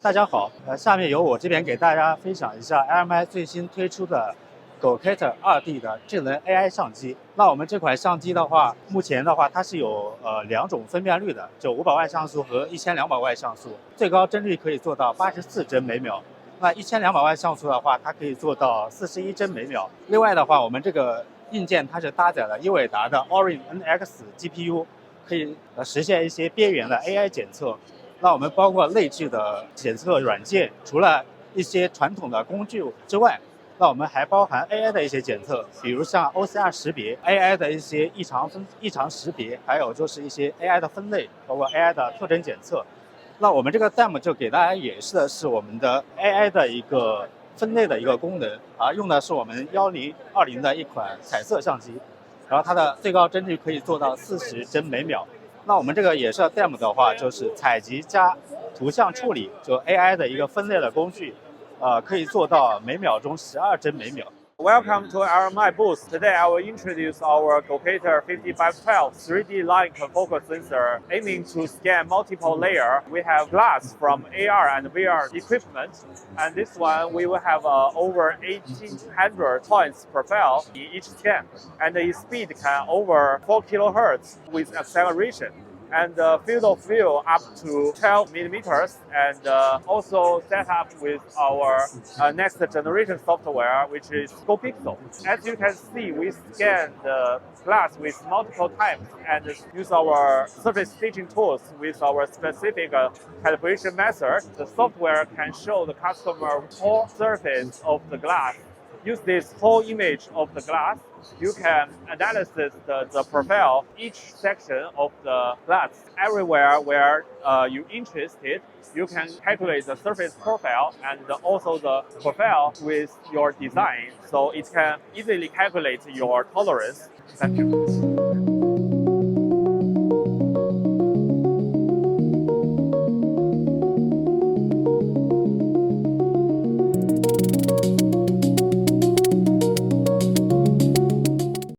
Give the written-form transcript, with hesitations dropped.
大家好，下面由我这边给大家分享一下 LMI 最新推出的 Gocator 2D 的智能 AI 相机。那我们这款相机的话，目前的话它是有两种分辨率的，就500万像素和1200万像素，最高帧率可以做到84帧每秒。那1200万像素的话，它可以做到41帧每秒。另外的话，我们这个硬件它是搭载了英伟达的 Orin NX GPU， 可以实现一些边缘的 AI 检测。那我们包括内置的检测软件，除了一些传统的工具之外，那我们还包含 AI 的一些检测，比如像 OCR 识别、AI 的一些异常识别，还有就是一些 AI 的分类，包括 AI 的特征检测。那我们这个 demo 就给大家演示的是我们的 AI 的一个分类的一个功能，用的是我们1020的一款彩色相机，然后它的最高帧率可以做到40帧每秒。那我们这个野射 demo 的话，就是采集加图像处理，就 AI 的一个分类的工具，可以做到每秒钟12帧每秒。Welcome to LMI booth. Today I will introduce our Gocator 5512 3D Line Confocal Sensor aiming to scan multiple layers. We have glass from AR and VR equipment, and this one we will have over 1800 points profile in each scan, and its speed can over 4 kHz with acceleration. And the field of view up to 12 millimeters, and also set up with our next generation software, which is Gocator. As you can see, we scan the glass with multiple times and use our surface staging tools with our specific calibration method. The software can show the customer whole surface of the glass. Use this whole image of the glass, you can analyze the profile, each section of the glass. Everywhere where you're interested, you can calculate the surface profile and also the profile with your design, so it can easily calculate your tolerance. Thank you.